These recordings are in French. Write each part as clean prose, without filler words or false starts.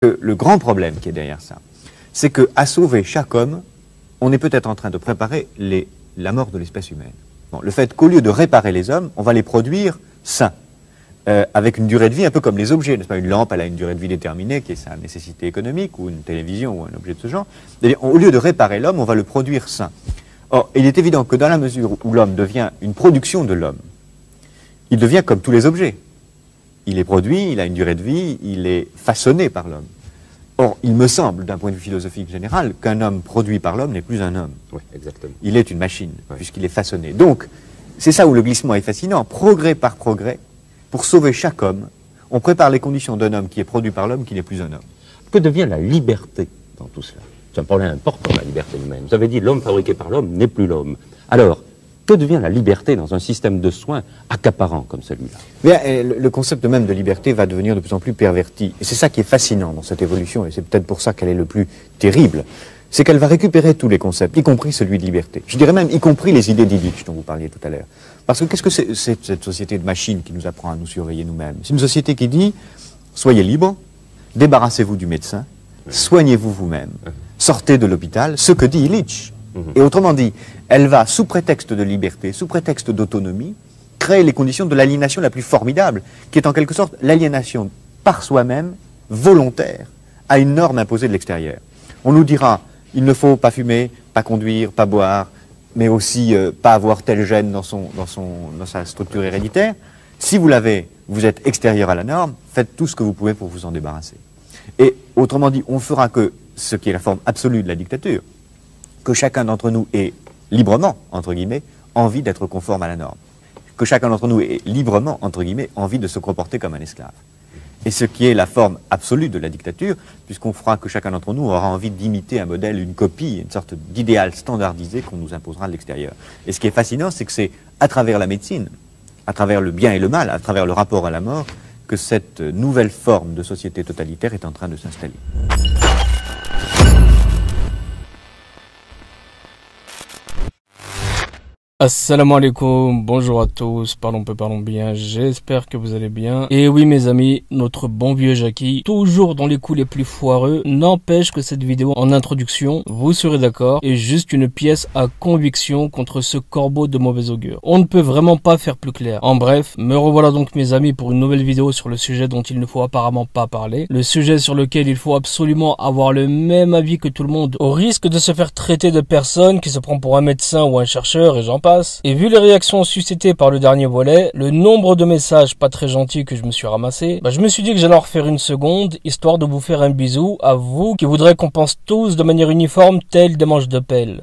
Le grand problème qui est derrière ça, c'est qu'à sauver chaque homme, on est peut-être en train de préparer la mort de l'espèce humaine. Bon, le fait qu'au lieu de réparer les hommes, on va les produire sains, avec une durée de vie un peu comme les objets, n'est-ce pas? Une lampe, elle a une durée de vie déterminée, qui est sa nécessité économique, ou une télévision, ou un objet de ce genre. Au lieu de réparer l'homme, on va le produire sain. Or, il est évident que dans la mesure où l'homme devient une production de l'homme, il devient comme tous les objets. Il est produit, il a une durée de vie, il est façonné par l'homme. Or, il me semble, d'un point de vue philosophique général, qu'un homme produit par l'homme n'est plus un homme. Oui, exactement. Il est une machine, puisqu'il est façonné. Donc, c'est ça où le glissement est fascinant. Progrès par progrès, pour sauver chaque homme, on prépare les conditions d'un homme qui est produit par l'homme qui n'est plus un homme. Que devient la liberté dans tout cela? C'est un problème important, la liberté humaine. Vous avez dit l'homme fabriqué par l'homme n'est plus l'homme. Alors, que devient la liberté dans un système de soins accaparant comme celui-là? Le concept même de liberté va devenir de plus en plus perverti. Et c'est ça qui est fascinant dans cette évolution, et c'est peut-être pour ça qu'elle est le plus terrible. C'est qu'elle va récupérer tous les concepts, y compris celui de liberté. Je dirais même y compris les idées d'Illich dont vous parliez tout à l'heure. Parce que qu'est-ce que c'est cette société de machines qui nous apprend à nous surveiller nous-mêmes? C'est une société qui dit, soyez libres, débarrassez-vous du médecin, soignez-vous vous-même, sortez de l'hôpital, ce que dit Illich. Et autrement dit, elle va, sous prétexte de liberté, sous prétexte d'autonomie, créer les conditions de l'aliénation la plus formidable, qui est en quelque sorte l'aliénation par soi-même, volontaire, à une norme imposée de l'extérieur. On nous dira, il ne faut pas fumer, pas conduire, pas boire, mais aussi pas avoir tel gène dans sa structure héréditaire. Si vous l'avez, vous êtes extérieur à la norme, faites tout ce que vous pouvez pour vous en débarrasser. Et autrement dit, on fera que ce qui est la forme absolue de la dictature, que chacun d'entre nous ait librement, entre guillemets, envie d'être conforme à la norme. Que chacun d'entre nous ait librement, entre guillemets, envie de se comporter comme un esclave. Et ce qui est la forme absolue de la dictature, puisqu'on fera que chacun d'entre nous aura envie d'imiter un modèle, une copie, une sorte d'idéal standardisé qu'on nous imposera de l'extérieur. Et ce qui est fascinant, c'est que c'est à travers la médecine, à travers le bien et le mal, à travers le rapport à la mort, que cette nouvelle forme de société totalitaire est en train de s'installer. Assalamu alaikum, bonjour à tous, parlons peu, parlons bien, j'espère que vous allez bien. Et oui mes amis, notre bon vieux Jackie, toujours dans les coups les plus foireux, n'empêche que cette vidéo en introduction, vous serez d'accord, est juste une pièce à conviction contre ce corbeau de mauvais augure. On ne peut vraiment pas faire plus clair. En bref, me revoilà donc mes amis pour une nouvelle vidéo sur le sujet dont il ne faut apparemment pas parler. Le sujet sur lequel il faut absolument avoir le même avis que tout le monde, au risque de se faire traiter de personne qui se prend pour un médecin ou un chercheur et j'en passe. Et vu les réactions suscitées par le dernier volet, le nombre de messages pas très gentils que je me suis ramassé, je me suis dit que j'allais en refaire une seconde, histoire de vous faire un bisou à vous qui voudrez qu'on pense tous de manière uniforme tels des manches de pelle.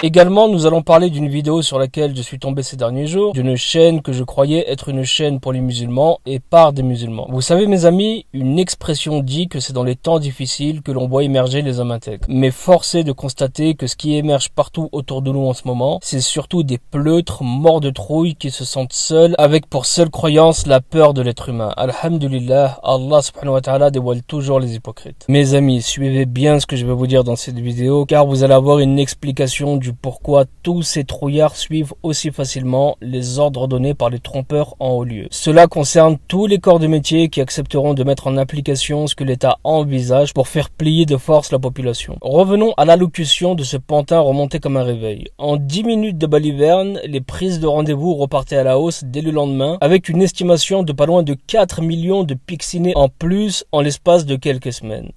Également, nous allons parler d'une vidéo sur laquelle je suis tombé ces derniers jours, d'une chaîne que je croyais être une chaîne pour les musulmans et par des musulmans. Vous savez mes amis, une expression dit que c'est dans les temps difficiles que l'on voit émerger les hommes intègres. Mais force est de constater que ce qui émerge partout autour de nous en ce moment, c'est surtout des pleutres morts de trouille qui se sentent seuls, avec pour seule croyance la peur de l'être humain. Alhamdulillah, Allah subhanahu wa ta'ala dévoile toujours les hypocrites. Mes amis, suivez bien ce que je vais vous dire dans cette vidéo, car vous allez avoir une explication du pourquoi tous ces trouillards suivent aussi facilement les ordres donnés par les trompeurs en haut lieu. Cela concerne tous les corps de métier qui accepteront de mettre en application ce que l'État envisage pour faire plier de force la population. Revenons à l'allocution de ce pantin remonté comme un réveil. En 10 minutes de baliverne, les prises de rendez-vous repartaient à la hausse dès le lendemain, avec une estimation de pas loin de 4 millions de piccinés en plus en l'espace de quelques semaines.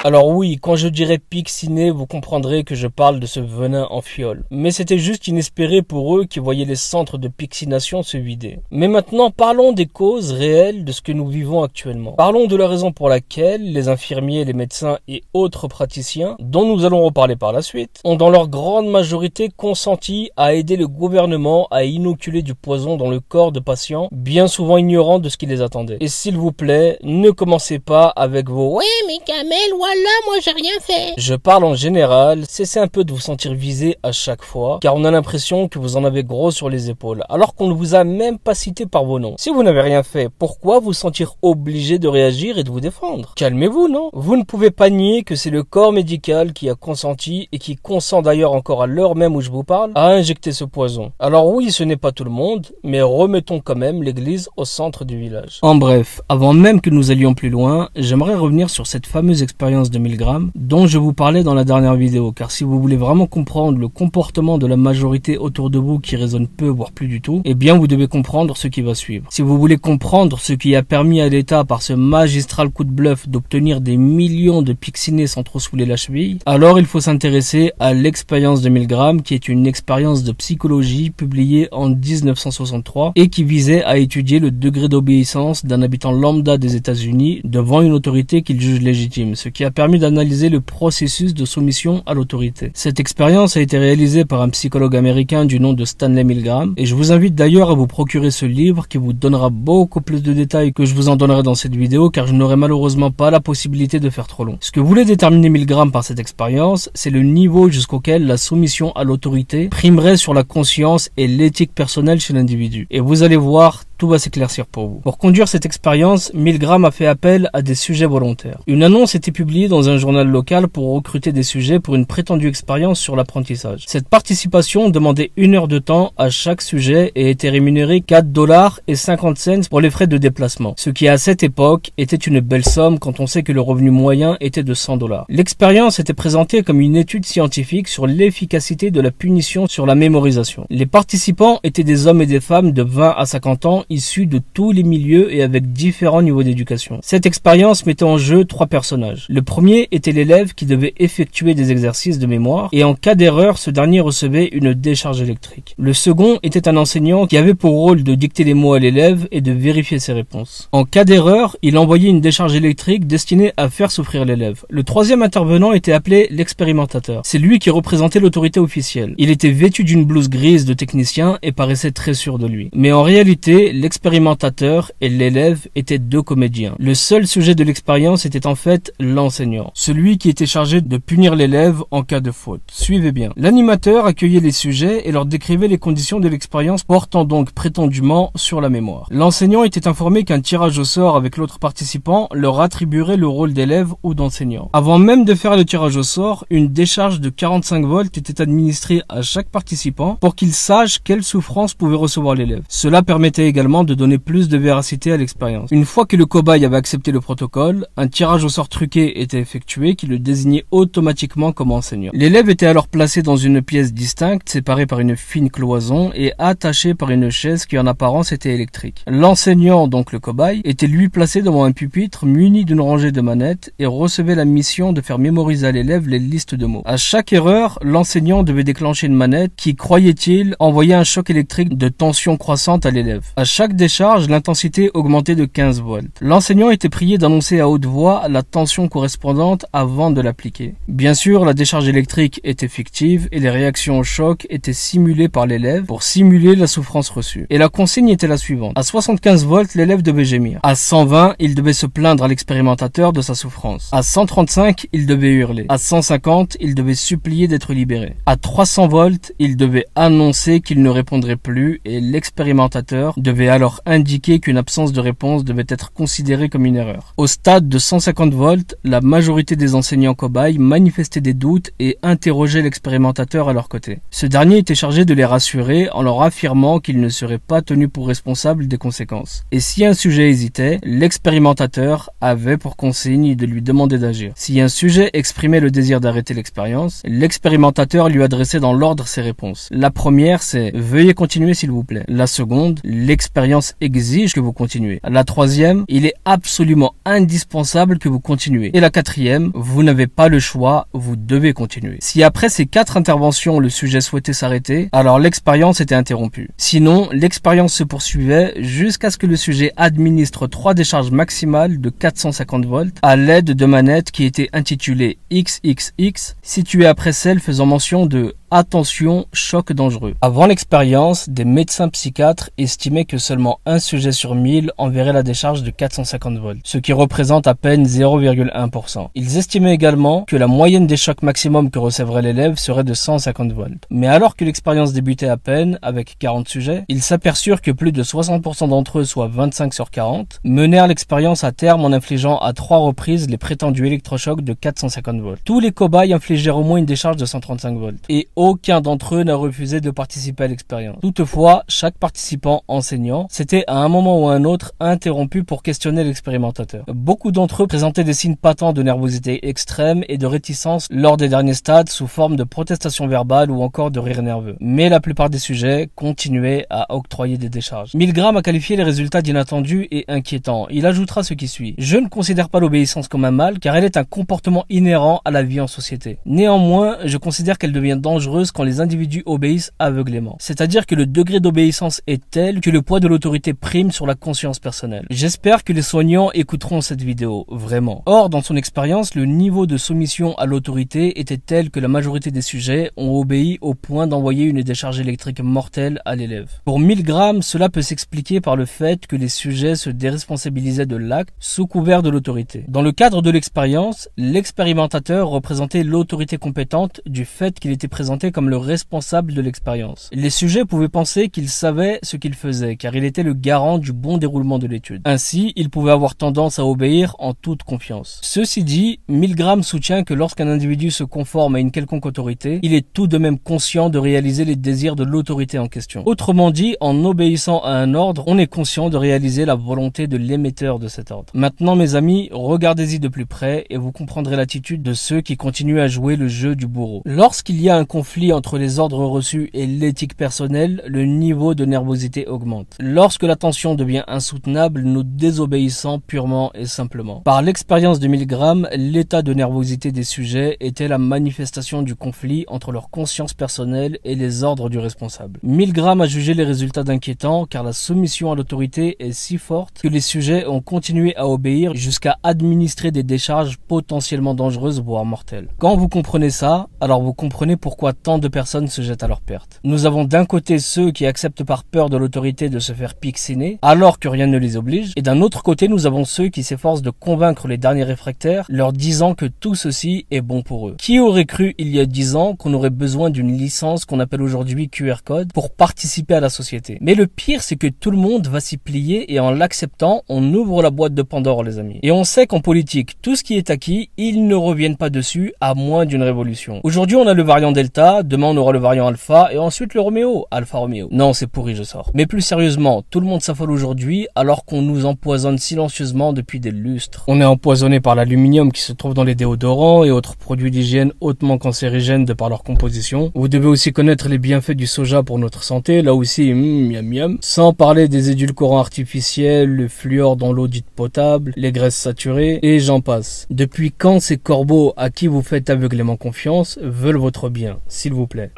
Alors oui, quand je dirais picciné, vous comprendrez que je parle de ce venin en fiole. Mais c'était juste inespéré pour eux qui voyaient les centres de piccination se vider. Mais maintenant, parlons des causes réelles de ce que nous vivons actuellement. Parlons de la raison pour laquelle les infirmiers, les médecins et autres praticiens, dont nous allons reparler par la suite, ont dans leur grande majorité consenti à aider le gouvernement à inoculer du poison dans le corps de patients, bien souvent ignorants de ce qui les attendait. Et s'il vous plaît, ne commencez pas avec vos « Ouais mais Kamel, là, moi j'ai rien fait. Je parle en général, cessez un peu de vous sentir visé à chaque fois, car on a l'impression que vous en avez gros sur les épaules, alors qu'on ne vous a même pas cité par vos noms. Si vous n'avez rien fait, pourquoi vous sentir obligé de réagir et de vous défendre? Calmez-vous, non? Vous ne pouvez pas nier que c'est le corps médical qui a consenti, et qui consent d'ailleurs encore à l'heure même où je vous parle, à injecter ce poison. Alors oui, ce n'est pas tout le monde, mais remettons quand même l'église au centre du village. En bref, avant même que nous allions plus loin, j'aimerais revenir sur cette fameuse expérience de Milgram dont je vous parlais dans la dernière vidéo, car si vous voulez vraiment comprendre le comportement de la majorité autour de vous qui résonne peu voire plus du tout, eh bien vous devez comprendre ce qui va suivre. Si vous voulez comprendre ce qui a permis à l'État par ce magistral coup de bluff d'obtenir des millions de pixinés sans trop saouler la cheville, alors il faut s'intéresser à l'expérience de Milgram, qui est une expérience de psychologie publiée en 1963 et qui visait à étudier le degré d'obéissance d'un habitant lambda des États-Unis devant une autorité qu'il juge légitime, ce qui a permis d'analyser le processus de soumission à l'autorité. Cette expérience a été réalisée par un psychologue américain du nom de Stanley Milgram, et je vous invite d'ailleurs à vous procurer ce livre qui vous donnera beaucoup plus de détails que je vous en donnerai dans cette vidéo, car je n'aurai malheureusement pas la possibilité de faire trop long. Ce que voulait déterminer Milgram par cette expérience, c'est le niveau jusqu'auquel la soumission à l'autorité primerait sur la conscience et l'éthique personnelle chez l'individu. Et vous allez voir, tout va s'éclaircir pour vous. Pour conduire cette expérience, Milgram a fait appel à des sujets volontaires. Une annonce était publiée dans un journal local pour recruter des sujets pour une prétendue expérience sur l'apprentissage. Cette participation demandait 1 heure de temps à chaque sujet et était rémunérée $4,50 pour les frais de déplacement, ce qui à cette époque était une belle somme quand on sait que le revenu moyen était de $100. L'expérience était présentée comme une étude scientifique sur l'efficacité de la punition sur la mémorisation. Les participants étaient des hommes et des femmes de 20 à 50 ans issus de tous les milieux et avec différents niveaux d'éducation. Cette expérience mettait en jeu 3 personnages. Le premier était l'élève qui devait effectuer des exercices de mémoire et en cas d'erreur, ce dernier recevait une décharge électrique. Le second était un enseignant qui avait pour rôle de dicter les mots à l'élève et de vérifier ses réponses. En cas d'erreur, il envoyait une décharge électrique destinée à faire souffrir l'élève. Le troisième intervenant était appelé l'expérimentateur. C'est lui qui représentait l'autorité officielle. Il était vêtu d'une blouse grise de technicien et paraissait très sûr de lui. Mais en réalité, l'expérimentateur et l'élève étaient 2 comédiens. Le seul sujet de l'expérience était en fait l'enseignant, celui qui était chargé de punir l'élève en cas de faute. Suivez bien. L'animateur accueillait les sujets et leur décrivait les conditions de l'expérience portant donc prétendument sur la mémoire. L'enseignant était informé qu'un tirage au sort avec l'autre participant leur attribuerait le rôle d'élève ou d'enseignant. Avant même de faire le tirage au sort, une décharge de 45 volts était administrée à chaque participant pour qu'il sache quelle souffrance pouvait recevoir l'élève. Cela permettait également de donner plus de véracité à l'expérience. Une fois que le cobaye avait accepté le protocole, un tirage au sort truqué était effectué qui le désignait automatiquement comme enseignant. L'élève était alors placé dans une pièce distincte, séparée par une fine cloison et attaché par une chaise qui en apparence était électrique. L'enseignant, donc le cobaye, était lui placé devant un pupitre muni d'une rangée de manettes et recevait la mission de faire mémoriser à l'élève les listes de mots. À chaque erreur, l'enseignant devait déclencher une manette qui, croyait-il, envoyait un choc électrique de tension croissante à l'élève. À chaque décharge, l'intensité augmentait de 15 volts. L'enseignant était prié d'annoncer à haute voix la tension correspondante avant de l'appliquer. Bien sûr, la décharge électrique était fictive et les réactions au choc étaient simulées par l'élève pour simuler la souffrance reçue. Et la consigne était la suivante. À 75 volts, l'élève devait gémir. À 120, il devait se plaindre à l'expérimentateur de sa souffrance. À 135, il devait hurler. À 150, il devait supplier d'être libéré. À 300 volts, il devait annoncer qu'il ne répondrait plus et l'expérimentateur devait alors indiquer qu'une absence de réponse devait être considérée comme une erreur. Au stade de 150 volts, la majorité des enseignants cobayes manifestaient des doutes et interrogeaient l'expérimentateur à leur côté. Ce dernier était chargé de les rassurer en leur affirmant qu'il ne serait pas tenu pour responsable des conséquences. Et si un sujet hésitait, l'expérimentateur avait pour consigne de lui demander d'agir. Si un sujet exprimait le désir d'arrêter l'expérience, l'expérimentateur lui adressait dans l'ordre ses réponses. La première, c'est « Veuillez continuer s'il vous plaît ». La seconde, « L'expérience exige que vous continuez ». La troisième, « Il est absolument indispensable que vous continuez ». Et la quatrième, « Vous n'avez pas le choix, vous devez continuer ». Si après ces 4 interventions, le sujet souhaitait s'arrêter, alors l'expérience était interrompue. Sinon, l'expérience se poursuivait jusqu'à ce que le sujet administre 3 décharges maximales de 450 volts à l'aide de manettes qui étaient intitulées XXX, situées après celles faisant mention de attention, choc dangereux. Avant l'expérience, des médecins psychiatres estimaient que seulement un sujet sur 1000 enverrait la décharge de 450 volts, ce qui représente à peine 0,1%. Ils estimaient également que la moyenne des chocs maximum que recevrait l'élève serait de 150 volts. Mais alors que l'expérience débutait à peine, avec 40 sujets, ils s'aperçurent que plus de 60% d'entre eux, soit 25 sur 40, menèrent l'expérience à terme en infligeant à 3 reprises les prétendus électrochocs de 450 volts. Tous les cobayes infligèrent au moins une décharge de 135 volts, et aucun d'entre eux n'a refusé de participer à l'expérience. Toutefois, chaque participant enseignant s'était à un moment ou à un autre interrompu pour questionner l'expérimentateur. Beaucoup d'entre eux présentaient des signes patents de nervosité extrême et de réticence lors des derniers stades sous forme de protestation verbale ou encore de rire nerveux. Mais la plupart des sujets continuaient à octroyer des décharges. Milgram a qualifié les résultats d'inattendus et inquiétants. Il ajoutera ce qui suit. Je ne considère pas l'obéissance comme un mal car elle est un comportement inhérent à la vie en société. Néanmoins, je considère qu'elle devient dangereuse quand les individus obéissent aveuglément. C'est-à-dire que le degré d'obéissance est tel que le poids de l'autorité prime sur la conscience personnelle. J'espère que les soignants écouteront cette vidéo, vraiment. Or, dans son expérience, le niveau de soumission à l'autorité était tel que la majorité des sujets ont obéi au point d'envoyer une décharge électrique mortelle à l'élève. Pour Milgram, cela peut s'expliquer par le fait que les sujets se déresponsabilisaient de l'acte sous couvert de l'autorité. Dans le cadre de l'expérience, l'expérimentateur représentait l'autorité compétente du fait qu'il était présenté comme le responsable de l'expérience. Les sujets pouvaient penser qu'il savait ce qu'il faisait car il était le garant du bon déroulement de l'étude. Ainsi, il pouvait avoir tendance à obéir en toute confiance. Ceci dit, Milgram soutient que lorsqu'un individu se conforme à une quelconque autorité, il est tout de même conscient de réaliser les désirs de l'autorité en question. Autrement dit, en obéissant à un ordre, on est conscient de réaliser la volonté de l'émetteur de cet ordre. Maintenant, mes amis, regardez-y de plus près et vous comprendrez l'attitude de ceux qui continuent à jouer le jeu du bourreau. Lorsqu'il y a un conflit entre les ordres reçus et l'éthique personnelle, le niveau de nervosité augmente. Lorsque la tension devient insoutenable, nous désobéissons purement et simplement. Par l'expérience de Milgram, l'état de nervosité des sujets était la manifestation du conflit entre leur conscience personnelle et les ordres du responsable. Milgram a jugé les résultats inquiétants car la soumission à l'autorité est si forte que les sujets ont continué à obéir jusqu'à administrer des décharges potentiellement dangereuses voire mortelles. Quand vous comprenez ça, alors vous comprenez pourquoi tant de personnes se jettent à leur perte. Nous avons d'un côté ceux qui acceptent par peur de l'autorité de se faire picsiner alors que rien ne les oblige, et d'un autre côté nous avons ceux qui s'efforcent de convaincre les derniers réfractaires leur disant que tout ceci est bon pour eux. Qui aurait cru il y a 10 ans qu'on aurait besoin d'une licence qu'on appelle aujourd'hui QR code pour participer à la société? Mais le pire c'est que tout le monde va s'y plier et en l'acceptant on ouvre la boîte de Pandore les amis. Et on sait qu'en politique tout ce qui est acquis ils ne reviennent pas dessus à moins d'une révolution. Aujourd'hui on a le variant Delta, demain on aura le variant Alpha et ensuite le Roméo, Alpha Roméo. Non c'est pourri je sors. Mais plus sérieusement, tout le monde s'affole aujourd'hui alors qu'on nous empoisonne silencieusement depuis des lustres. On est empoisonné par l'aluminium qui se trouve dans les déodorants et autres produits d'hygiène hautement cancérigènes de par leur composition. Vous devez aussi connaître les bienfaits du soja pour notre santé, là aussi miam miam. Sans parler des édulcorants artificiels, le fluor dans l'eau dite potable, les graisses saturées et j'en passe. Depuis quand ces corbeaux à qui vous faites aveuglément confiance veulent votre bien, s'il vous plaît?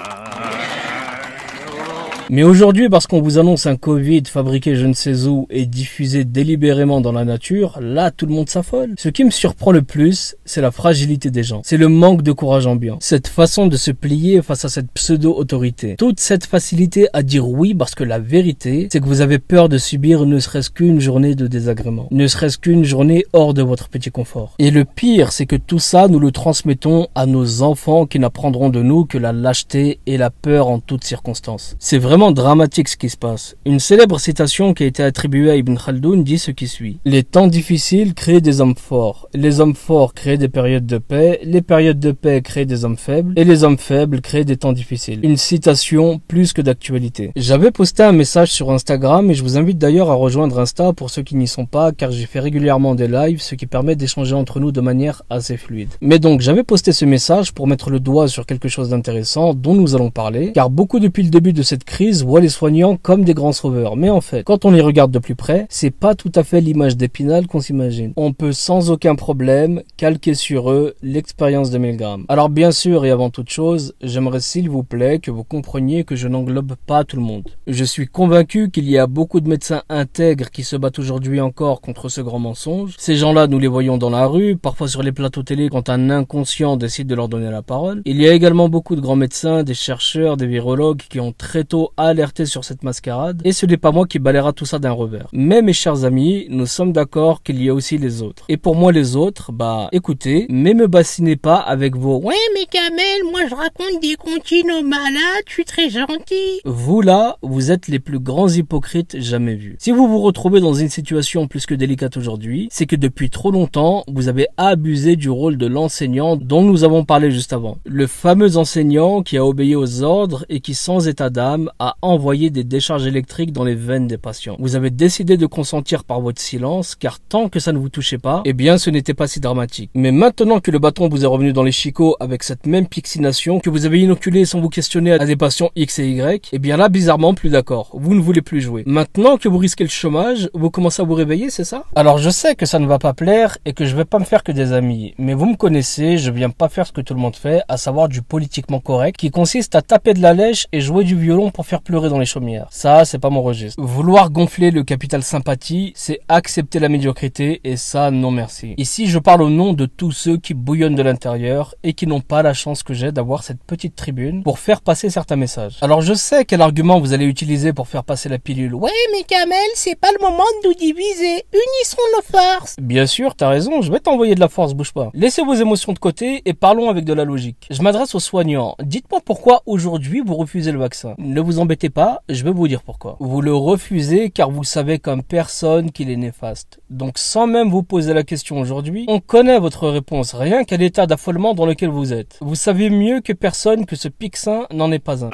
Mais aujourd'hui, parce qu'on vous annonce un Covid fabriqué je ne sais où et diffusé délibérément dans la nature, là tout le monde s'affole. Ce qui me surprend le plus, c'est la fragilité des gens. C'est le manque de courage ambiant. Cette façon de se plier face à cette pseudo-autorité. Toute cette facilité à dire oui parce que la vérité, c'est que vous avez peur de subir ne serait-ce qu'une journée de désagrément. Ne serait-ce qu'une journée hors de votre petit confort. Et le pire, c'est que tout ça, nous le transmettons à nos enfants qui n'apprendront de nous que la lâcheté et la peur en toutes circonstances. C'est vraiment dramatique ce qui se passe. Une célèbre citation qui a été attribuée à Ibn Khaldoun dit ce qui suit. Les temps difficiles créent des hommes forts. Les hommes forts créent des périodes de paix. Les périodes de paix créent des hommes faibles. Et les hommes faibles créent des temps difficiles. Une citation plus que d'actualité. J'avais posté un message sur Instagram et je vous invite d'ailleurs à rejoindre Insta pour ceux qui n'y sont pas car j'y fais régulièrement des lives, ce qui permet d'échanger entre nous de manière assez fluide. Mais donc j'avais posté ce message pour mettre le doigt sur quelque chose d'intéressant dont nous allons parler car beaucoup depuis le début de cette crise entreprises voient les soignants comme des grands sauveurs. Mais en fait, quand on les regarde de plus près, c'est pas tout à fait l'image d'Épinal qu'on s'imagine. On peut sans aucun problème calquer sur eux l'expérience de Milgram. Alors bien sûr et avant toute chose, j'aimerais s'il vous plaît que vous compreniez que je n'englobe pas tout le monde. Je suis convaincu qu'il y a beaucoup de médecins intègres qui se battent aujourd'hui encore contre ce grand mensonge. Ces gens-là, nous les voyons dans la rue, parfois sur les plateaux télé quand un inconscient décide de leur donner la parole. Il y a également beaucoup de grands médecins, des chercheurs, des virologues qui ont très tôt alerté sur cette mascarade et ce n'est pas moi qui balayera tout ça d'un revers. Mais mes chers amis, nous sommes d'accord qu'il y a aussi les autres. Et pour moi les autres, écoutez, mais me bassinez pas avec vos « Ouais mais Kamel, moi je raconte des comptines aux malades, je suis très gentil ». Vous là, vous êtes les plus grands hypocrites jamais vus. Si vous vous retrouvez dans une situation plus que délicate aujourd'hui, c'est que depuis trop longtemps, vous avez abusé du rôle de l'enseignant dont nous avons parlé juste avant. Le fameux enseignant qui a obéi aux ordres et qui sans état d'âme a envoyé des décharges électriques dans les veines des patients. Vous avez décidé de consentir par votre silence car tant que ça ne vous touchait pas, eh bien ce n'était pas si dramatique. Mais maintenant que le bâton vous est revenu dans les chicots avec cette même pixination que vous avez inoculée sans vous questionner à des patients X et Y, eh bien là bizarrement plus d'accord, vous ne voulez plus jouer. Maintenant que vous risquez le chômage, vous commencez à vous réveiller, c'est ça? Alors je sais que ça ne va pas plaire et que je vais pas me faire que des amis, mais vous me connaissez, je viens pas faire ce que tout le monde fait, à savoir du politiquement correct qui consiste à taper de la lèche et jouer du violon pour faire pleurer dans les chaumières. Ça, c'est pas mon registre. Vouloir gonfler le capital sympathie, c'est accepter la médiocrité et ça, non merci. Ici, je parle au nom de tous ceux qui bouillonnent de l'intérieur et qui n'ont pas la chance que j'ai d'avoir cette petite tribune pour faire passer certains messages. Alors je sais quel argument vous allez utiliser pour faire passer la pilule. Ouais mais Kamel, c'est pas le moment de nous diviser, unissons nos forces. Bien sûr, t'as raison, je vais t'envoyer de la force, bouge pas. Laissez vos émotions de côté et parlons avec de la logique. Je m'adresse aux soignants. Dites-moi pourquoi aujourd'hui vous refusez le vaccin. Ne vous embêtez pas, je vais vous dire pourquoi. Vous le refusez car vous savez comme personne qu'il est néfaste. Donc sans même vous poser la question aujourd'hui, on connaît votre réponse, rien qu'à l'état d'affolement dans lequel vous êtes. Vous savez mieux que personne que ce Pixin n'en est pas un.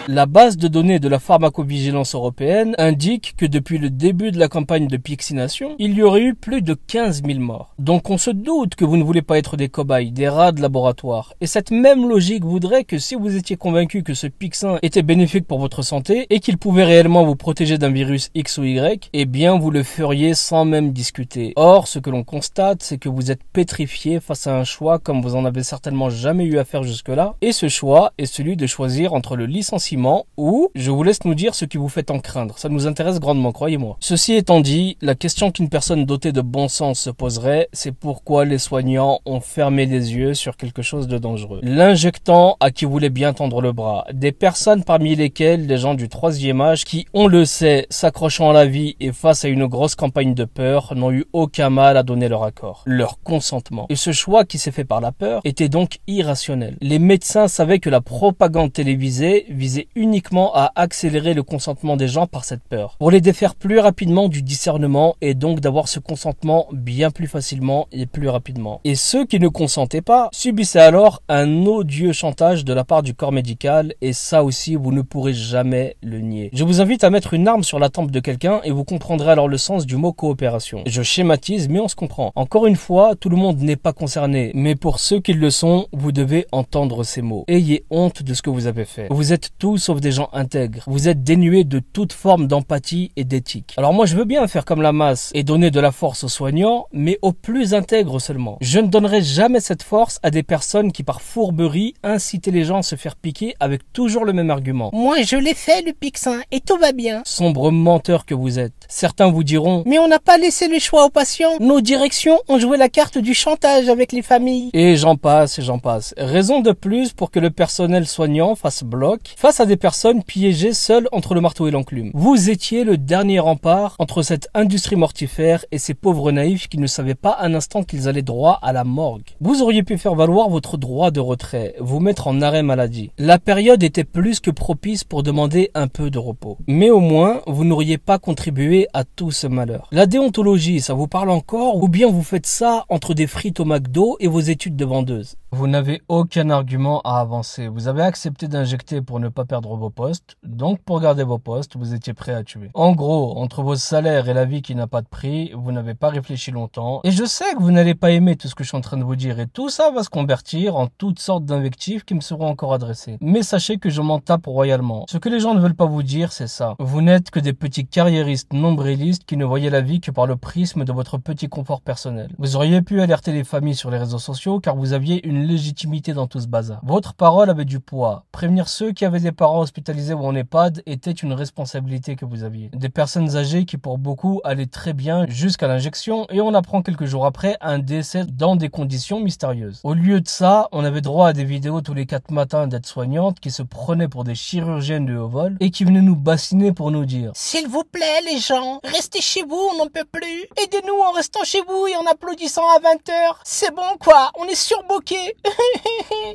La base de données de la pharmacovigilance européenne indique que depuis le début de la campagne de pixination, il y aurait eu plus de 15 000 morts. Donc on se doute que vous ne voulez pas être des cobayes, des rats de laboratoire. Et cette même logique voudrait que si vous étiez convaincu que ce Pixin était bénéfique pour votre santé et qu'il pouvait réellement vous protéger d'un virus X ou Y, eh bien vous le feriez sans même discuter. Or, ce que l'on constate, c'est que vous êtes pétrifié face à un choix comme vous en avez certainement jamais eu à faire jusque-là. Et ce choix est celui de choisir entre le licenciement ou je vous laisse nous dire ce qui vous fait en craindre. Ça nous intéresse grandement, croyez-moi. Ceci étant dit, la question qu'une personne dotée de bon sens se poserait, c'est pourquoi les soignants ont fermé les yeux sur quelque chose de dangereux. L'injectant à qui voulait bien tendre le bras. Des personnes parmi lesquelles des gens du 3e âge qui, on le sait, s'accrochant à la vie et face à une grosse campagne de peur, n'ont eu aucun mal à donner leur accord, leur consentement. Et ce choix qui s'est fait par la peur était donc irrationnel. Les médecins savaient que la propagande télévisée visait uniquement à accélérer le consentement des gens par cette peur, pour les défaire plus rapidement du discernement et donc d'avoir ce consentement bien plus facilement et plus rapidement. Et ceux qui ne consentaient pas subissaient alors un odieux chantage de la part du corps médical et ça aussi vous ne pourrez jamais le nier. Je vous invite à mettre une arme sur la tempe de quelqu'un et vous comprendrez alors le sens du mot coopération. Je schématise mais on se comprend. Encore une fois, tout le monde n'est pas concerné, mais pour ceux qui le sont, vous devez entendre ces mots. Ayez honte de ce que vous avez fait. Vous êtes tous sauf des gens intègres. Vous êtes dénués de toute forme d'empathie et d'éthique. Alors moi je veux bien faire comme la masse et donner de la force aux soignants, mais aux plus intègres seulement. Je ne donnerai jamais cette force à des personnes qui par fourberie incitaient les gens à se faire piquer avec toujours le même argument. Moi je l'ai fait le Pixin et tout va bien. Sombre menteur que vous êtes. Certains vous diront: mais on n'a pas laissé le choix aux patients. Nos directions ont joué la carte du chantage avec les familles. Et j'en passe et j'en passe. Raison de plus pour que le personnel soignant fasse bloc face à des personnes piégées seules entre le marteau et l'enclume. Vous étiez le dernier rempart entre cette industrie mortifère et ces pauvres naïfs qui ne savaient pas un instant qu'ils allaient droit à la morgue. Vous auriez pu faire valoir votre droit de retrait, vous mettre en arrêt maladie. La période était plus que propice pour demander un peu de repos. Mais au moins, vous n'auriez pas contribué à tout ce malheur. La déontologie, ça vous parle encore? Ou bien vous faites ça entre des frites au McDo et vos études de vendeuse? Vous n'avez aucun argument à avancer. Vous avez accepté d'injecter pour ne pas perdre vos postes. Donc, pour garder vos postes, vous étiez prêt à tuer. En gros, entre vos salaires et la vie qui n'a pas de prix, vous n'avez pas réfléchi longtemps. Et je sais que vous n'allez pas aimer tout ce que je suis en train de vous dire. Et tout ça va se convertir en toutes sortes d'invectives qui me seront encore adressées. Mais sachez que je m'en tape royalement. Ce que les gens ne veulent pas vous dire, c'est ça. Vous n'êtes que des petits carriéristes nombrilistes qui ne voyaient la vie que par le prisme de votre petit confort personnel. Vous auriez pu alerter les familles sur les réseaux sociaux car vous aviez une légitimité dans tout ce bazar. Votre parole avait du poids. Prévenir ceux qui avaient des parents hospitalisés ou en EHPAD était une responsabilité que vous aviez. Des personnes âgées qui pour beaucoup allaient très bien jusqu'à l'injection et on apprend quelques jours après un décès dans des conditions mystérieuses. Au lieu de ça, on avait droit à des vidéos tous les 4 matins d'aides-soignantes qui se prenaient pour des chirurgiennes de haut vol et qui venaient nous bassiner pour nous dire: S'il vous plaît, les gens, restez chez vous, on n'en peut plus. Aidez-nous en restant chez vous et en applaudissant à 20h. C'est bon quoi, on est surboqués.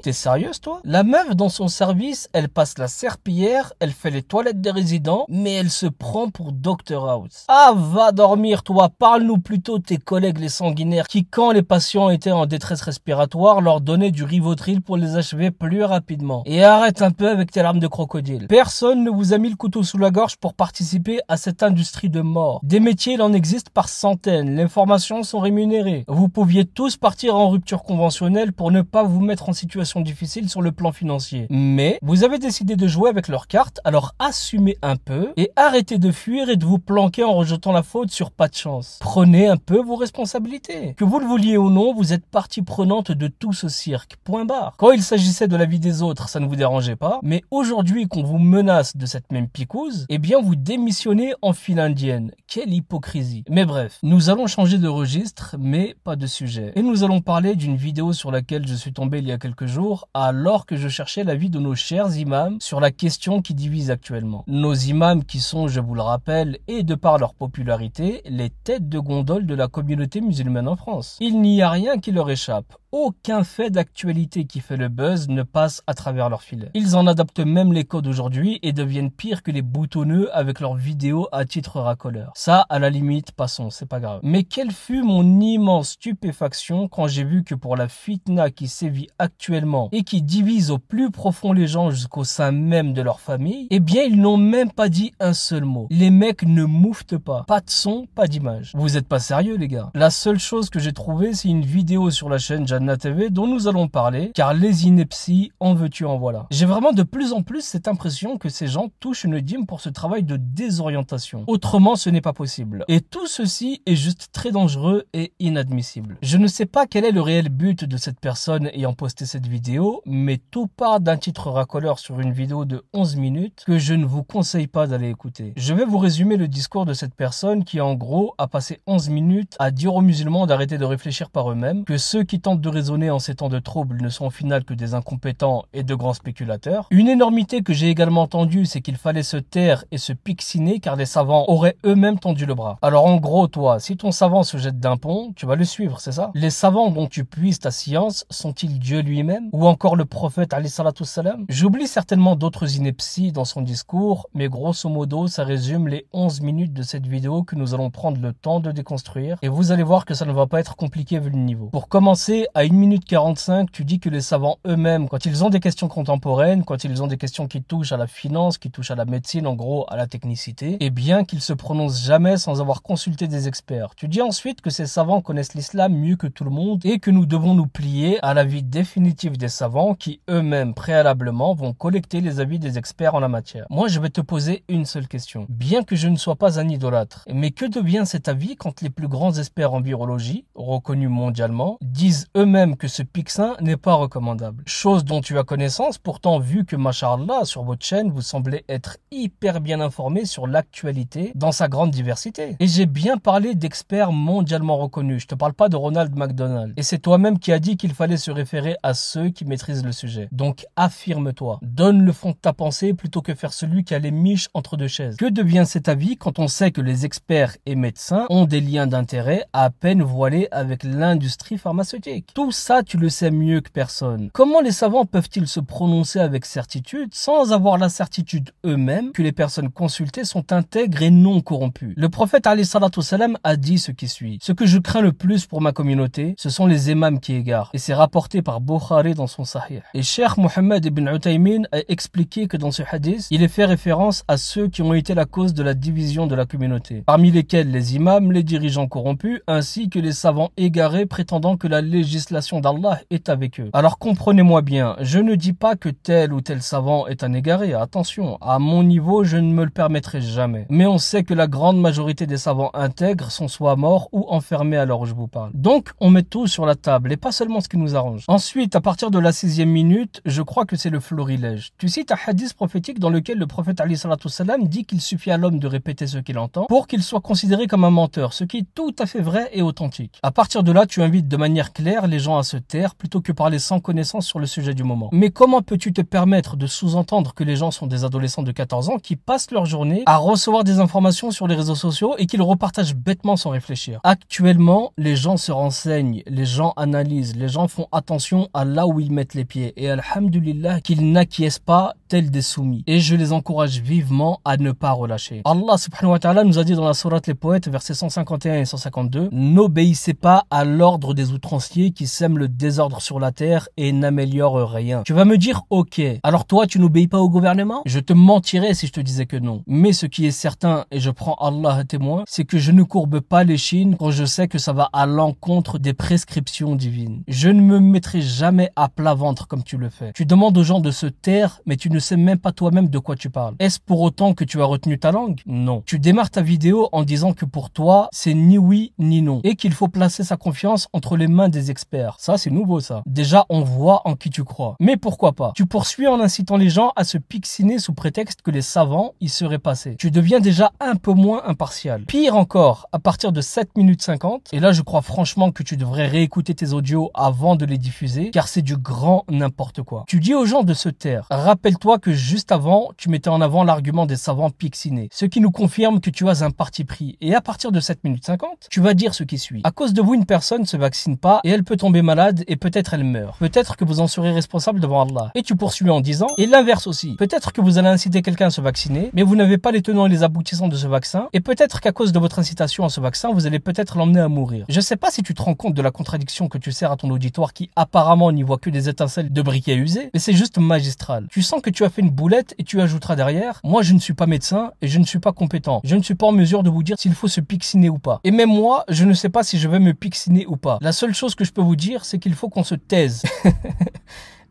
T'es sérieuse toi? La meuf dans son service, elle passe la serpillière, elle fait les toilettes des résidents, mais elle se prend pour Dr House. Ah, va dormir toi, parle-nous plutôt de tes collègues les sanguinaires qui, quand les patients étaient en détresse respiratoire, leur donnaient du Rivotril pour les achever plus rapidement. Et arrête un peu avec tes larmes de crocodile. Personne ne vous a mis le couteau sous la gorge pour participer à cette industrie de mort. Des métiers, il en existe par centaines, les formations sont rémunérées. Vous pouviez tous partir en rupture conventionnelle pour ne pas vous mettre en situation difficile sur le plan financier. Mais vous avez décidé de jouer avec leurs cartes, alors assumez un peu et arrêtez de fuir et de vous planquer en rejetant la faute sur pas de chance. Prenez un peu vos responsabilités. Que vous le vouliez ou non, vous êtes partie prenante de tout ce cirque. Point barre. Quand il s'agissait de la vie des autres, ça ne vous dérangeait pas. Mais aujourd'hui qu'on vous menace de cette même picouse, eh bien vous démissionnez en file indienne. Quelle hypocrisie. Mais bref, nous allons changer de registre, mais pas de sujet. Et nous allons parler d'une vidéo sur laquelle je suis tombé il y a quelques jours, alors que je cherchais l'avis de nos chers imams sur la question qui divise actuellement. Nos imams qui sont, je vous le rappelle, et de par leur popularité, les têtes de gondole de la communauté musulmane en France. Il n'y a rien qui leur échappe. Aucun fait d'actualité qui fait le buzz ne passe à travers leur filet. Ils en adaptent même les codes aujourd'hui et deviennent pires que les boutonneux avec leurs vidéos à titre racoleur. Ça, à la limite, passons, c'est pas grave. Mais quelle fut mon immense stupéfaction quand j'ai vu que pour la fitna qui sévit actuellement et qui divise au plus profond les gens jusqu'au sein même de leur famille, eh bien ils n'ont même pas dit un seul mot. Les mecs ne mouftent pas. Pas de son, pas d'image. Vous êtes pas sérieux les gars. La seule chose que j'ai trouvée, c'est une vidéo sur la chaîne Jannah TV dont nous allons parler, car les inepties, en veux-tu en voilà. J'ai vraiment de plus en plus cette impression que ces gens touchent une dîme pour ce travail de désorientation. Autrement, ce n'est pas possible. Et tout ceci est juste très dangereux et inadmissible. Je ne sais pas quel est le réel but de cette personne ayant posté cette vidéo, mais tout part d'un titre racoleur sur une vidéo de 11 minutes que je ne vous conseille pas d'aller écouter. Je vais vous résumer le discours de cette personne qui, en gros, a passé 11 minutes à dire aux musulmans d'arrêter de réfléchir par eux-mêmes, que ceux qui tentent de raisonner en ces temps de troubles ne sont au final que des incompétents et de grands spéculateurs. Une énormité que j'ai également entendue, c'est qu'il fallait se taire et se picsiner car les savants auraient eux-mêmes tendu le bras. Alors en gros, toi, si ton savant se jette d'un pont, tu vas le suivre, c'est ça? Les savants dont tu puises ta science sont-ils Dieu lui-même? Ou encore le prophète alayhi salatu salam? J'oublie certainement d'autres inepties dans son discours, mais grosso modo, ça résume les 11 minutes de cette vidéo que nous allons prendre le temps de déconstruire et vous allez voir que ça ne va pas être compliqué vu le niveau. Pour commencer, à 1 minute 45, tu dis que les savants eux-mêmes, quand ils ont des questions contemporaines, quand ils ont des questions qui touchent à la finance, qui touchent à la médecine, en gros à la technicité, eh bien qu'ils se prononcent jamais sans avoir consulté des experts. Tu dis ensuite que ces savants connaissent l'islam mieux que tout le monde et que nous devons nous plier à l'avis définitif des savants qui eux-mêmes préalablement vont collecter les avis des experts en la matière. Moi, je vais te poser une seule question. Bien que je ne sois pas un idolâtre, mais que devient cet avis quand les plus grands experts en virologie, reconnus mondialement, disent eux-mêmes que ce pixin n'est pas recommandable? Chose dont tu as connaissance, pourtant vu que, machallah, sur votre chaîne, vous semblez être hyper bien informé sur l'actualité dans sa grande diversité. Et j'ai bien parlé d'experts mondialement reconnus. Je te parle pas de Ronald McDonald. Et c'est toi-même qui as dit qu'il fallait se référer à ceux qui maîtrisent le sujet. Donc affirme-toi. Donne le fond de ta pensée plutôt que faire celui qui a les miches entre deux chaises. Que devient cet avis quand on sait que les experts et médecins ont des liens d'intérêt à peine voilés avec l'industrie pharmaceutique? surtout, ça, tu le sais mieux que personne. Comment les savants peuvent-ils se prononcer avec certitude sans avoir la certitude eux-mêmes que les personnes consultées sont intègres et non corrompues? Le prophète alayhi salatu wassalam a dit ce qui suit. Ce que je crains le plus pour ma communauté, ce sont les imams qui égarent. Et c'est rapporté par Bukhari dans son Sahih. Et Cheikh Mohammed ibn Uthaymin a expliqué que dans ce hadith, il est fait référence à ceux qui ont été la cause de la division de la communauté, parmi lesquels les imams, les dirigeants corrompus, ainsi que les savants égarés prétendant que la législation d'Allah est avec eux. Alors comprenez-moi bien, je ne dis pas que tel ou tel savant est un égaré, attention, à mon niveau je ne me le permettrai jamais. Mais on sait que la grande majorité des savants intègres sont soit morts ou enfermés à l'heure où je vous parle. Donc on met tout sur la table et pas seulement ce qui nous arrange. Ensuite, à partir de la 6e minute, je crois que c'est le florilège. Tu cites un hadith prophétique dans lequel le prophète alayhi salatu wassalam dit qu'il suffit à l'homme de répéter ce qu'il entend pour qu'il soit considéré comme un menteur, ce qui est tout à fait vrai et authentique. À partir de là, tu invites de manière claire les gens à se taire plutôt que parler sans connaissance sur le sujet du moment. Mais comment peux-tu te permettre de sous-entendre que les gens sont des adolescents de 14 ans qui passent leur journée à recevoir des informations sur les réseaux sociaux et qu'ils repartagent bêtement sans réfléchir? Actuellement, les gens se renseignent, les gens analysent, les gens font attention à là où ils mettent les pieds et alhamdulillah qu'ils n'acquiescent pas tels des soumis. Et je les encourage vivement à ne pas relâcher. Allah subhanahu wa ta'ala nous a dit dans la sourate Les Poètes, versets 151 et 152, « N'obéissez pas à l'ordre des outranciers qui sèment le désordre sur la terre et n'améliorent rien. » Tu vas me dire, ok, alors toi tu n'obéis pas au gouvernement? Je te mentirais si je te disais que non. Mais ce qui est certain, et je prends Allah à témoin, c'est que je ne courbe pas l'échine quand je sais que ça va à l'encontre des prescriptions divines. Je ne me mettrai jamais à plat ventre comme tu le fais. Tu demandes aux gens de se taire, mais tu ne sais même pas toi-même de quoi tu parles. Est-ce pour autant que tu as retenu ta langue? Non. Tu démarres ta vidéo en disant que pour toi, c'est ni oui ni non. Et qu'il faut placer sa confiance entre les mains des experts. Ça, c'est nouveau ça. Déjà, on voit en qui tu crois. Mais pourquoi pas? Tu poursuis en incitant les gens à se picsiner sous prétexte que les savants y seraient passés. Tu deviens déjà un peu moins impartial. Pire encore, à partir de 7 minutes 50, et là je crois franchement que tu devrais réécouter tes audios avant de les diffuser, car c'est du grand n'importe quoi. Tu dis aux gens de se taire. Rappelle-toi que juste avant, tu mettais en avant l'argument des savants pixinés, ce qui nous confirme que tu as un parti pris. Et à partir de 7 minutes 50, tu vas dire ce qui suit. À cause de vous, une personne ne se vaccine pas et elle peut tomber malade et peut-être elle meurt. Peut-être que vous en serez responsable devant Allah. Et tu poursuis en disant, et l'inverse aussi. Peut-être que vous allez inciter quelqu'un à se vacciner, mais vous n'avez pas les tenants et les aboutissants de ce vaccin, et peut-être qu'à cause de votre incitation à ce vaccin, vous allez peut-être l'emmener à mourir. Je sais pas si tu te rends compte de la contradiction que tu sers à ton auditoire qui apparemment n'y voit que des étincelles de briquet usé, mais c'est juste magistral. Tu sens que tu as fait une boulette et tu ajouteras derrière, moi je ne suis pas médecin et je ne suis pas compétent. Je ne suis pas en mesure de vous dire s'il faut se picsiner ou pas. Et même moi, je ne sais pas si je vais me picsiner ou pas. La seule chose que je peux vous dire, c'est qu'il faut qu'on se taise.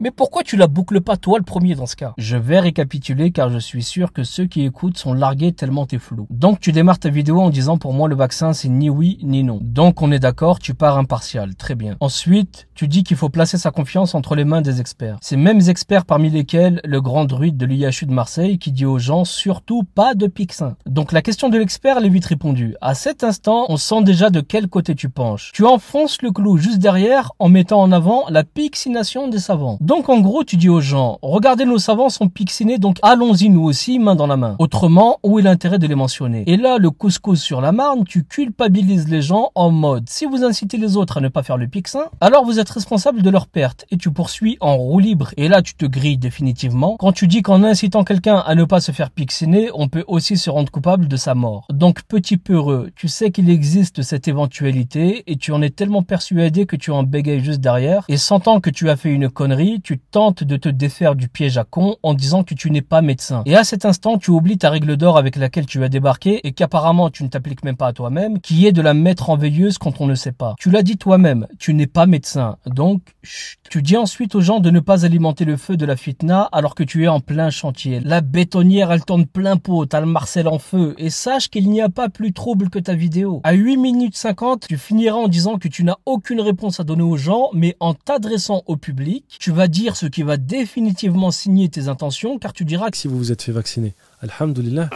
Mais pourquoi tu la boucles pas toi le premier dans ce cas? Je vais récapituler car je suis sûr que ceux qui écoutent sont largués tellement t'es flou. Donc tu démarres ta vidéo en disant pour moi le vaccin c'est ni oui ni non. Donc on est d'accord, tu pars impartial, très bien. Ensuite, tu dis qu'il faut placer sa confiance entre les mains des experts. Ces mêmes experts parmi lesquels le grand druide de l'IHU de Marseille qui dit aux gens surtout pas de pixin. Donc la question de l'expert elle est vite répondue. À cet instant, on sent déjà de quel côté tu penches. Tu enfonces le clou juste derrière en mettant en avant la pixination des savants. Donc en gros, tu dis aux gens, regardez nos savants sont pixinés, donc allons-y nous aussi, main dans la main. Autrement, où est l'intérêt de les mentionner? Et là, le couscous sur la Marne, tu culpabilises les gens en mode, si vous incitez les autres à ne pas faire le pixin, alors vous êtes responsable de leur perte. Et tu poursuis en roue libre. Et là, tu te grilles définitivement quand tu dis qu'en incitant quelqu'un à ne pas se faire pixiner, on peut aussi se rendre coupable de sa mort. Donc petit peureux, tu sais qu'il existe cette éventualité et tu en es tellement persuadé que tu en bégayes juste derrière et sentant que tu as fait une connerie, tu tentes de te défaire du piège à con en disant que tu n'es pas médecin. Et à cet instant, tu oublies ta règle d'or avec laquelle tu as débarqué et qu'apparemment tu ne t'appliques même pas à toi-même, qui est de la mettre en veilleuse quand on ne sait pas. Tu l'as dit toi-même, tu n'es pas médecin. Donc, chut. Tu dis ensuite aux gens de ne pas alimenter le feu de la fitna alors que tu es en plein chantier. La bétonnière, elle tourne plein pot, t'as le Marcel en feu et sache qu'il n'y a pas plus trouble que ta vidéo. À 8 minutes 50, tu finiras en disant que tu n'as aucune réponse à donner aux gens, mais en t'adressant au public, tu vas dire ce qui va définitivement signer tes intentions car tu diras que si vous vous êtes fait vacciner, alhamdoulilah.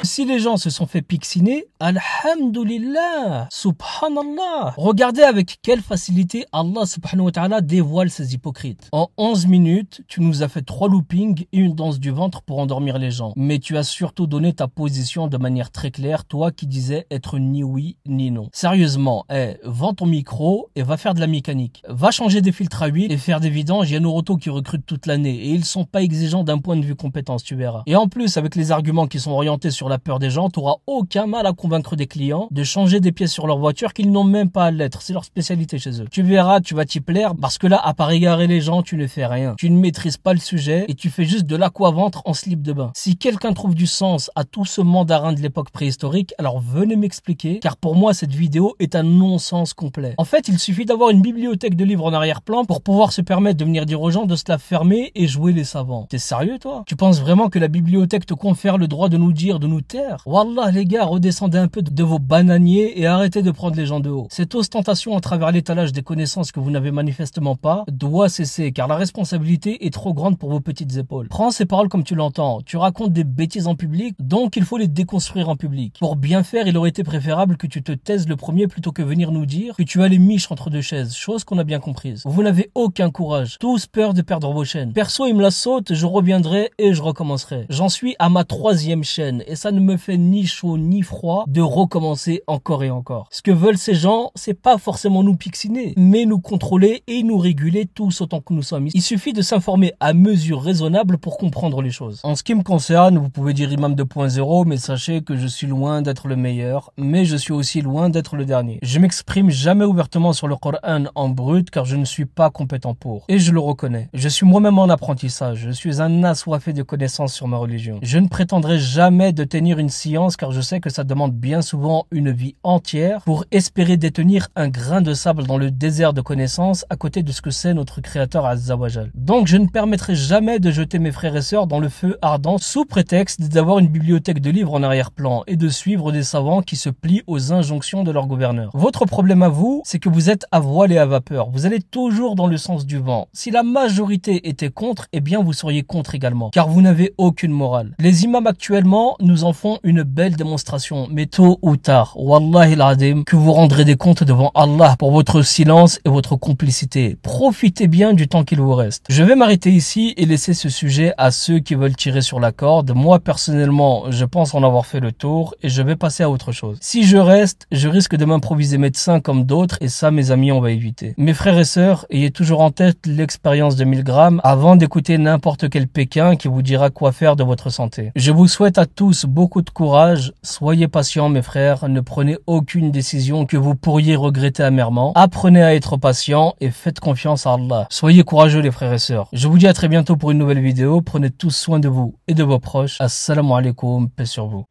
Si les gens se sont fait picciner, alhamdulillah, subhanallah. Regardez avec quelle facilité Allah subhanahu wa ta'ala dévoile ces hypocrites. En 11 minutes, tu nous as fait 3 loopings et une danse du ventre pour endormir les gens. Mais tu as surtout donné ta position de manière très claire, toi qui disais être ni oui ni non. Sérieusement, vends ton micro et va faire de la mécanique. Va changer des filtres à huile et faire des vidanges. Il y a Noroto qui recrute toute l'année et ils sont pas exigeants d'un point de vue compétence, tu verras. Et en plus, avec les arguments qui sont orientés sur la peur des gens, tu n'auras aucun mal à convaincre des clients de changer des pièces sur leur voiture qu'ils n'ont même pas à l'être. C'est leur spécialité chez eux. Tu verras, tu vas t'y plaire parce que là, à part égarer les gens, tu ne fais rien. Tu ne maîtrises pas le sujet et tu fais juste de l'aquaventre en slip de bain. Si quelqu'un trouve du sens à tout ce mandarin de l'époque préhistorique, alors venez m'expliquer, car pour moi, cette vidéo est un non-sens complet. En fait, il suffit d'avoir une bibliothèque de livres en arrière-plan pour pouvoir se permettre de venir dire aux gens de se la fermer et jouer les savants. T'es sérieux, toi? Tu penses vraiment que la bibliothèque te confère le droit de nous dire, de nous taire? Wallah, les gars, redescendez un peu de vos bananiers et arrêtez de prendre les gens de haut. Cette ostentation à travers l'étalage des connaissances que vous n'avez manifestement pas doit cesser, car la responsabilité est trop grande pour vos petites épaules. Prends ces paroles comme tu l'entends. Tu racontes des bêtises en public, donc il faut les déconstruire en public. Pour bien faire, il aurait été préférable que tu te taises le premier plutôt que venir nous dire que tu as les miches entre deux chaises, chose qu'on a bien comprise. Vous n'avez aucun courage, tous peur de perdre vos chaînes. Perso, il me la saute, je reviendrai et je recommencerai. J'en suis à ma 3e chaîne et ça ne me fait ni chaud ni froid de recommencer encore et encore. Ce que veulent ces gens, c'est pas forcément nous picciner, mais nous contrôler et nous réguler tous autant que nous sommes. Il suffit de s'informer à mesure raisonnable pour comprendre les choses. En ce qui me concerne, vous pouvez dire Imam 2.0, mais sachez que je suis loin d'être le meilleur, mais je suis aussi loin d'être le dernier. Je m'exprime jamais ouvertement sur le Coran en brut car je ne suis pas compétent pour. Et je le reconnais. Je suis moi-même en apprentissage. Je suis un assoiffé de connaissances sur ma religion. Je ne prétendrai jamais de tenir une science car je sais que ça demande bien souvent une vie entière pour espérer détenir un grain de sable dans le désert de connaissances à côté de ce que c'est notre créateur Azza wa Jal. Donc je ne permettrai jamais de jeter mes frères et sœurs dans le feu ardent sous prétexte d'avoir une bibliothèque de livres en arrière-plan et de suivre des savants qui se plient aux injonctions de leur gouverneur. Votre problème à vous, c'est que vous êtes à voile et à vapeur. Vous allez toujours dans le sens du vent. Si la majorité était contre, eh bien vous seriez contre également, car vous n'avez aucune morale. Les imams actuellement nous en font une belle démonstration, mais tôt ou tard, wallahi al-adim, que vous rendrez des comptes devant Allah pour votre silence et votre complicité. Profitez bien du temps qu'il vous reste. Je vais m'arrêter ici et laisser ce sujet à ceux qui veulent tirer sur la corde. Moi, personnellement, je pense en avoir fait le tour et je vais passer à autre chose. Si je reste, je risque de m'improviser médecin comme d'autres et ça, mes amis, on va éviter. Mes frères et sœurs, ayez toujours en tête l'expérience de 1000 grammes avant d'écouter n'importe quel Pékin qui vous dira quoi faire de votre santé. Je vous souhaite à tous beaucoup de courage. Soyez patients, mes frères. Ne prenez aucune décision que vous pourriez regretter amèrement. Apprenez à être patient et faites confiance à Allah. Soyez courageux, les frères et sœurs. Je vous dis à très bientôt pour une nouvelle vidéo. Prenez tous soin de vous et de vos proches. Assalamu alaikum, paix sur vous.